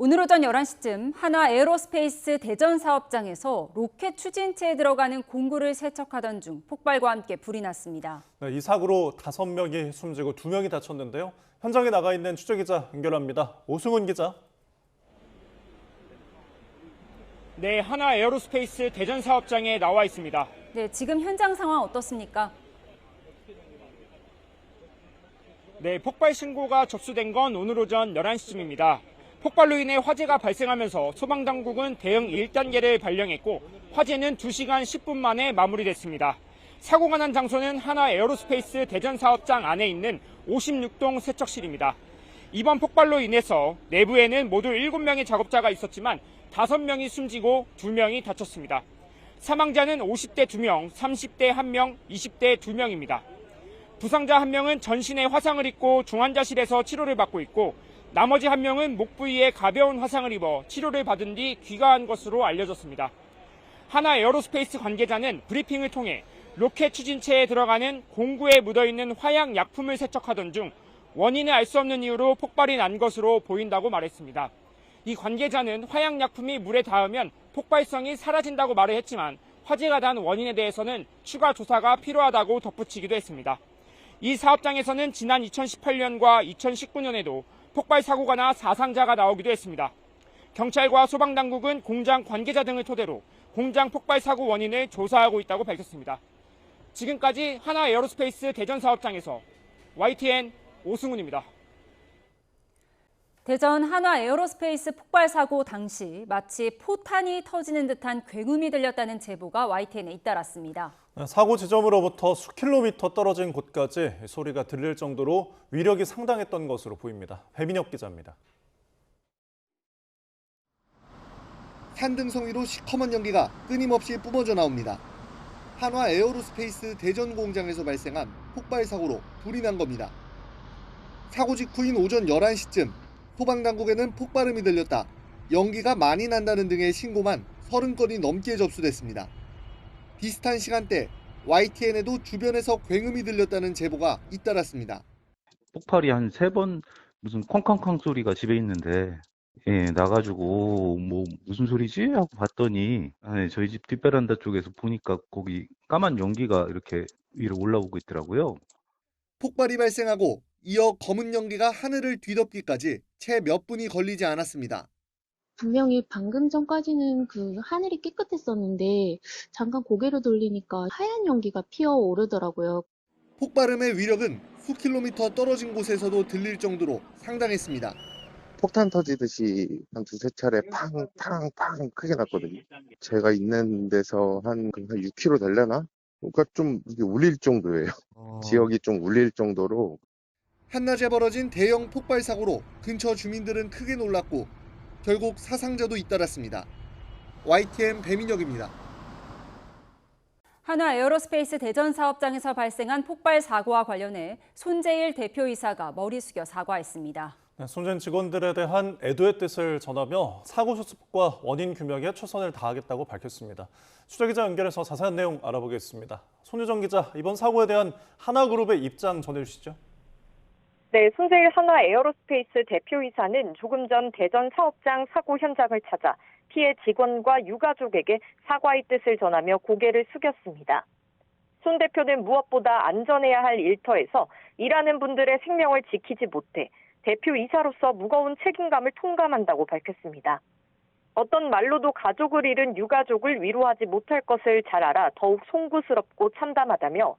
오늘 오전 11시쯤 한화 에어로스페이스 대전 사업장에서 로켓 추진체에 들어가는 공구를 세척하던 중 폭발과 함께 불이 났습니다. 네, 이 사고로 5명이 숨지고 2명이 다쳤는데요. 현장에 나가 있는 취재기자 연결합니다. 오승훈 기자. 네, 한화 에어로스페이스 대전 사업장에 나와 있습니다. 네, 지금 현장 상황 어떻습니까? 네, 폭발 신고가 접수된 건 오늘 오전 11시쯤입니다. 폭발로 인해 화재가 발생하면서 소방당국은 대응 1단계를 발령했고 화재는 2시간 10분 만에 마무리됐습니다. 사고가 난 장소는 한화 에어로스페이스 대전 사업장 안에 있는 56동 세척실입니다. 이번 폭발로 인해서 내부에는 모두 7명의 작업자가 있었지만 5명이 숨지고 2명이 다쳤습니다. 사망자는 50대 2명, 30대 1명, 20대 2명입니다. 부상자 1명은 전신에 화상을 입고 중환자실에서 치료를 받고 있고 나머지 1명은 목 부위에 가벼운 화상을 입어 치료를 받은 뒤 귀가한 것으로 알려졌습니다. 한화 에어로스페이스 관계자는 브리핑을 통해 로켓 추진체에 들어가는 공구에 묻어있는 화약 약품을 세척하던 중 원인을 알 수 없는 이유로 폭발이 난 것으로 보인다고 말했습니다. 이 관계자는 화약 약품이 물에 닿으면 폭발성이 사라진다고 말을 했지만 화재가 난 원인에 대해서는 추가 조사가 필요하다고 덧붙이기도 했습니다. 이 사업장에서는 지난 2018년과 2019년에도 폭발 사고가 나 사상자가 나오기도 했습니다. 경찰과 소방당국은 공장 관계자 등을 토대로 공장 폭발 사고 원인을 조사하고 있다고 밝혔습니다. 지금까지 한화 에어로스페이스 대전 사업장에서 YTN 오승훈입니다. 대전 한화 에어로스페이스 폭발 사고 당시 마치 포탄이 터지는 듯한 굉음이 들렸다는 제보가 YTN에 잇따랐습니다. 사고 지점으로부터 수킬로미터 떨어진 곳까지 소리가 들릴 정도로 위력이 상당했던 것으로 보입니다. 배민혁 기자입니다. 산등성 위로 시커먼 연기가 끊임없이 뿜어져 나옵니다. 한화 에어로스페이스 대전 공장에서 발생한 폭발 사고로 불이 난 겁니다. 사고 직후인 오전 11시쯤 소방당국에는 폭발음이 들렸다, 연기가 많이 난다는 등의 신고만 30건이 넘게 접수됐습니다. 비슷한 시간대 YTN에도 주변에서 굉음이 들렸다는 제보가 잇따랐습니다. 폭발이 한 3번 무슨 쾅쾅쾅 소리가 집에 있는데 나가지고 뭐 무슨 소리지? 하고 봤더니 저희 집 뒷베란다 쪽에서 보니까 거기 까만 연기가 이렇게 위로 올라오고 있더라고요. 폭발이 발생하고 이어 검은 연기가 하늘을 뒤덮기까지 채 몇 분이 걸리지 않았습니다. 분명히 방금 전까지는 그 하늘이 깨끗했었는데 잠깐 고개를 돌리니까 하얀 연기가 피어오르더라고요. 폭발음의 위력은 수킬로미터 떨어진 곳에서도 들릴 정도로 상당했습니다. 폭탄 터지듯이 한 2-3차례 팡팡팡 크게 났거든요. 제가 있는 데서 한 6km 되려나? 그러니까 좀 울릴 정도예요. 지역이 좀 울릴 정도로. 한낮에 벌어진 대형 폭발 사고로 근처 주민들은 크게 놀랐고 결국 사상자도 잇따랐습니다. YTN 배민혁입니다. 한화 에어로스페이스 대전 사업장에서 발생한 폭발 사고와 관련해 손재일 대표이사가 머리 숙여 사과했습니다. 손재인 직원들에 대한 애도의 뜻을 전하며 사고 수습과 원인 규명에 최선을 다하겠다고 밝혔습니다. 취재기자 연결해서 자세한 내용 알아보겠습니다. 손유정 기자, 이번 사고에 대한 하나그룹의 입장 전해주시죠. 네, 손재일 한화 에어로스페이스 대표이사는 조금 전 대전 사업장 사고 현장을 찾아 피해 직원과 유가족에게 사과의 뜻을 전하며 고개를 숙였습니다. 손 대표는 무엇보다 안전해야 할 일터에서 일하는 분들의 생명을 지키지 못해 대표이사로서 무거운 책임감을 통감한다고 밝혔습니다. 어떤 말로도 가족을 잃은 유가족을 위로하지 못할 것을 잘 알아 더욱 송구스럽고 참담하다며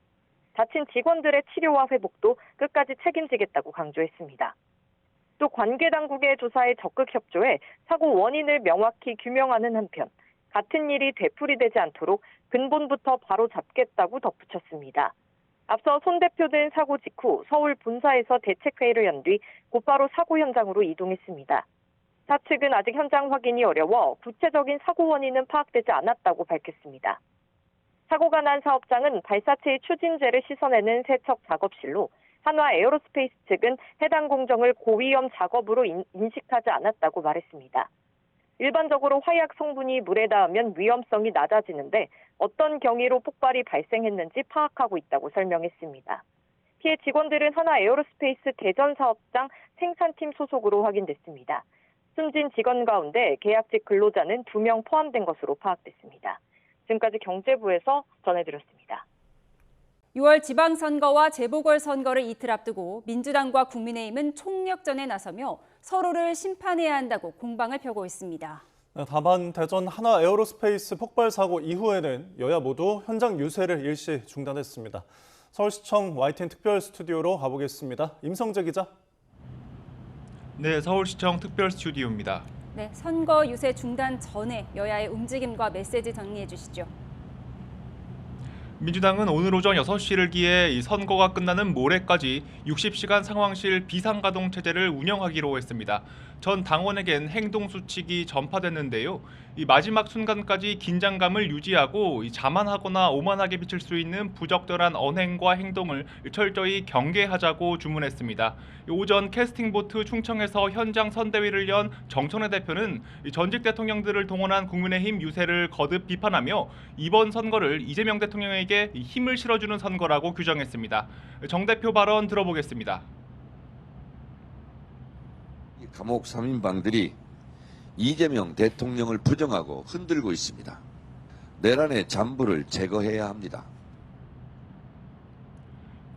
다친 직원들의 치료와 회복도 끝까지 책임지겠다고 강조했습니다. 또 관계 당국의 조사에 적극 협조해 사고 원인을 명확히 규명하는 한편 같은 일이 되풀이되지 않도록 근본부터 바로 잡겠다고 덧붙였습니다. 앞서 손 대표는 사고 직후 서울 본사에서 대책회의를 연 뒤 곧바로 사고 현장으로 이동했습니다. 사측은 아직 현장 확인이 어려워 구체적인 사고 원인은 파악되지 않았다고 밝혔습니다. 사고가 난 사업장은 발사체의 추진제를 씻어내는 세척 작업실로 한화 에어로스페이스 측은 해당 공정을 고위험 작업으로 인식하지 않았다고 말했습니다. 일반적으로 화약 성분이 물에 닿으면 위험성이 낮아지는데 어떤 경위로 폭발이 발생했는지 파악하고 있다고 설명했습니다. 피해 직원들은 한화 에어로스페이스 대전 사업장 생산팀 소속으로 확인됐습니다. 숨진 직원 가운데 계약직 근로자는 2명 포함된 것으로 파악됐습니다. 지금까지 경제부에서 전해드렸습니다. 6월 지방선거와 재보궐선거를 이틀 앞두고 민주당과 국민의힘은 총력전에 나서며 서로를 심판해야 한다고 공방을 펴고 있습니다. 다만 대전 한화 에어로스페이스 폭발 사고 이후에는 여야 모두 현장 유세를 일시 중단했습니다. 서울시청 YTN 특별 스튜디오로 가보겠습니다. 임성재 기자. 네, 서울시청 특별 스튜디오입니다. 네, 선거 유세 중단 전에 여야의 움직임과 메시지 정리해 주시죠. 민주당은 오늘 오전 6시를 기해 이 선거가 끝나는 모레까지 60시간 상황실 비상가동 체제를 운영하기로 했습니다. 전 당원에겐 행동 수칙이 전파됐는데요. 이 마지막 순간까지 긴장감을 유지하고 자만하거나 오만하게 비칠 수 있는 부적절한 언행과 행동을 철저히 경계하자고 주문했습니다. 오전 캐스팅보트 충청에서 현장 선대위를 연 정청래 대표는 전직 대통령들을 동원한 국민의힘 유세를 거듭 비판하며 이번 선거를 이재명 대통령에게 힘을 실어주는 선거라고 규정했습니다. 정 대표 발언 들어보겠습니다. 감옥 3인방들이 이재명 대통령을 부정하고 흔들고 있습니다. 내란의 잔부를 제거해야 합니다.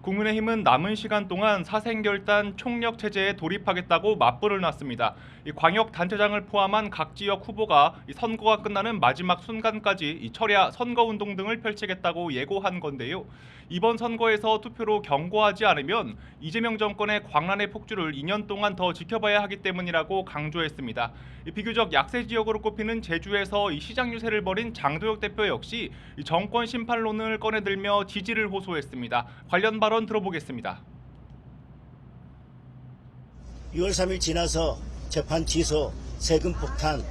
국민의힘은 남은 시간 동안 사생결단 총력 체제에 돌입하겠다고 맞불을 놨습니다. 광역단체장을 포함한 각 지역 후보가 선거가 끝나는 마지막 순간까지 철야 선거운동 등을 펼치겠다고 예고한 건데요. 이번 선거에서 투표로 경고하지 않으면 이재명 정권의 광란의 폭주를 2년 동안 더 지켜봐야 하기 때문이라고 강조했습니다. 비교적 약세 지역으로 꼽히는 제주에서 시장 유세를 벌인 장도혁 대표 역시 정권 심판론을 꺼내들며 지지를 호소했습니다. 관련 발언 들어보겠습니다. 6월 3일 지나서 재판 취소, 세금 폭탄,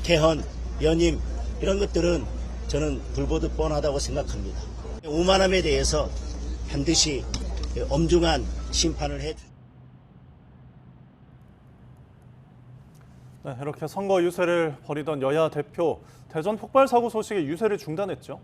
개헌, 연임 이런 것들은 저는 불보듯 뻔하다고 생각합니다. 오만함에 대해서 반드시 엄중한 심판을 해주십시오. 네, 이렇게 선거 유세를 벌이던 여야 대표, 대전 폭발 사고 소식에 유세를 중단했죠.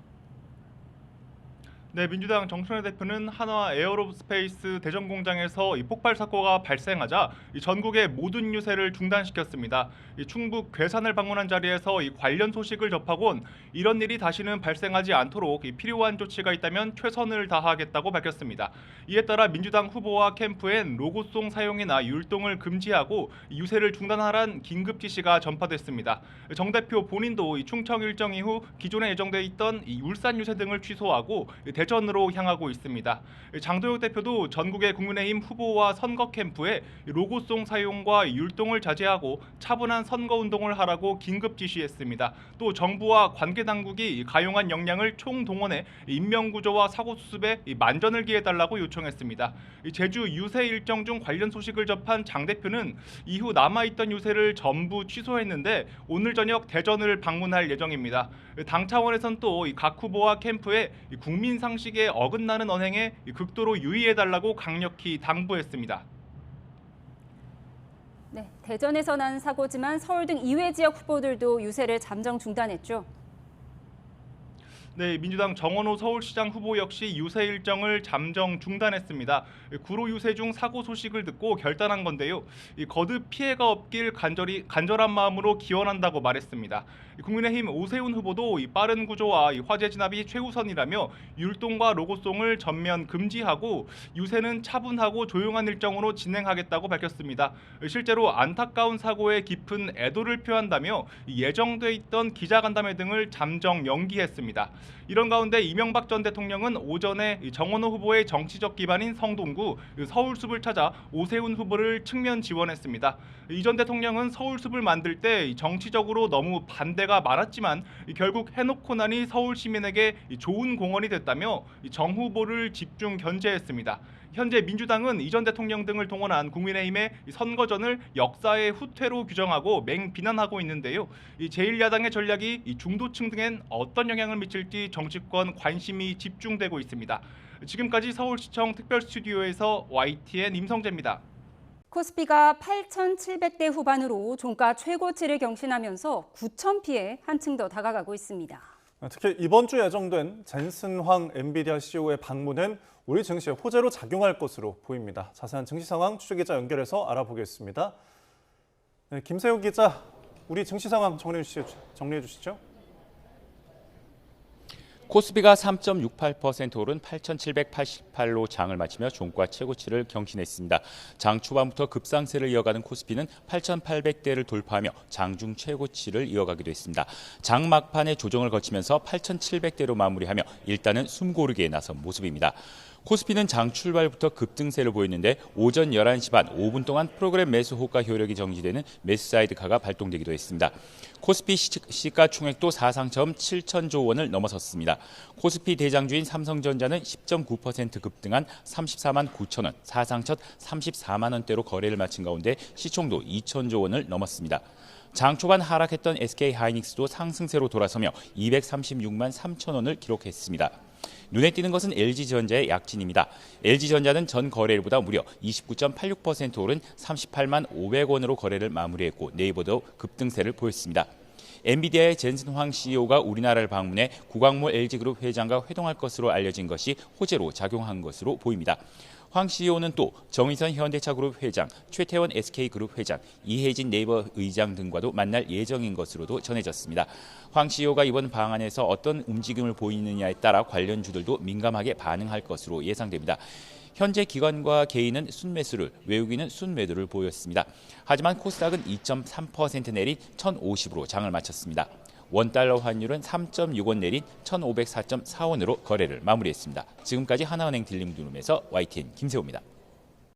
네, 민주당 정청래 대표는 한화 에어로스페이스 대전 공장에서 이 폭발 사고가 발생하자 전국의 모든 유세를 중단시켰습니다. 충북 괴산을 방문한 자리에서 관련 소식을 접하곤 이런 일이 다시는 발생하지 않도록 필요한 조치가 있다면 최선을 다하겠다고 밝혔습니다. 이에 따라 민주당 후보와 캠프엔 로고송 사용이나 율동을 금지하고 유세를 중단하란 긴급 지시가 전파됐습니다. 정 대표 본인도 충청 일정 이후 기존에 예정돼 있던 울산 유세 등을 취소하고 대전으로 향하고 있습니다. 장도혁 대표도 전국의 국민의힘 후보와 선거 캠프에 로고송 사용과 율동을 자제하고 차분한 선거운동을 하라고 긴급 지시했습니다. 또 정부와 관계당국이 가용한 역량을 총동원해 인명구조와 사고수습에 만전을 기해달라고 요청했습니다. 제주 유세 일정 중 관련 소식을 접한 장 대표는 이후 남아있던 유세를 전부 취소했는데 오늘 저녁 대전을 방문할 예정입니다. 당 차원에선 또 각 후보와 캠프에 국민 상식에 어긋나는 언행에 극도로 유의해달라고 강력히 당부했습니다. 네, 대전에서 난 사고지만 서울 등 이외 지역 후보들도 유세를 잠정 중단했죠. 네, 민주당 정원호 서울시장 후보 역시 유세 일정을 잠정 중단했습니다. 구로 유세 중 사고 소식을 듣고 결단한 건데요. 거듭 피해가 없길 간절한 마음으로 기원한다고 말했습니다. 국민의힘 오세훈 후보도 빠른 구조와 화재 진압이 최우선이라며 율동과 로고송을 전면 금지하고 유세는 차분하고 조용한 일정으로 진행하겠다고 밝혔습니다. 실제로 안타까운 사고에 깊은 애도를 표한다며 예정돼 있던 기자간담회 등을 잠정 연기했습니다. 이런 가운데 이명박 전 대통령은 오전에 정원호 후보의 정치적 기반인 성동구 서울숲을 찾아 오세훈 후보를 측면 지원했습니다. 이 전 대통령은 서울숲을 만들 때 정치적으로 너무 반대가 많았지만 결국 해놓고 나니 서울 시민에게 좋은 공헌이 됐다며 정 후보를 집중 견제했습니다. 현재 민주당은 이 전 대통령 등을 동원한 국민의힘의 선거전을 역사의 후퇴로 규정하고 맹비난하고 있는데요. 제1야당의 전략이 중도층 등엔 어떤 영향을 미칠지 정치권 관심이 집중되고 있습니다. 지금까지 서울시청 특별 스튜디오에서 YTN 임성재입니다. 코스피가 8,700대 후반으로 종가 최고치를 경신하면서 9,000피에 한층 더 다가가고 있습니다. 특히 이번 주 예정된 젠슨 황 엔비디아 CEO의 방문은 우리 증시에 호재로 작용할 것으로 보입니다. 자세한 증시 상황 취재기자 연결해서 알아보겠습니다. 네, 김세우 기자, 우리 증시 상황 정리해 주시죠. 코스피가 3.68% 오른 8,788로 장을 마치며 종가 최고치를 경신했습니다. 장 초반부터 급상세를 이어가는 코스피는 8,800대를 돌파하며 장중 최고치를 이어가기도 했습니다. 장 막판에 조정을 거치면서 8,700대로 마무리하며 일단은 숨고르기에 나선 모습입니다. 코스피는 장 출발부터 급등세를 보였는데 오전 11시 반 5분 동안 프로그램 매수 호가 효력이 정지되는 매수 사이드카가 발동되기도 했습니다. 코스피 시가총액도 사상 처음 7천조 원을 넘어섰습니다. 코스피 대장주인 삼성전자는 10.9% 급등한 34만 9천 원, 사상 첫 34만 원대로 거래를 마친 가운데 시총도 2천조 원을 넘었습니다. 장 초반 하락했던 SK하이닉스도 상승세로 돌아서며 236만 3천 원을 기록했습니다. 눈에 띄는 것은 LG전자의 약진입니다. LG전자는 전 거래일보다 무려 29.86% 오른 38만 500원으로 거래를 마무리했고 네이버도 급등세를 보였습니다. 엔비디아의 젠슨 황 CEO가 우리나라를 방문해 구광모 LG그룹 회장과 회동할 것으로 알려진 것이 호재로 작용한 것으로 보입니다. 황 CEO는 또 정의선 현대차그룹 회장, 최태원 SK그룹 회장, 이혜진 네이버 의장 등과도 만날 예정인 것으로도 전해졌습니다. 황 CEO가 이번 방안에서 어떤 움직임을 보이느냐에 따라 관련주들도 민감하게 반응할 것으로 예상됩니다. 현재 기관과 개인은 순매수를, 외국인은 순매도를 보였습니다. 하지만 코스닥은 2.3% 내린 1,050으로 장을 마쳤습니다. 원달러 환율은 3.6원 내린 1,504.4원으로 거래를 마무리했습니다. 지금까지 하나은행 딜림드룸에서 YTN 김세호입니다.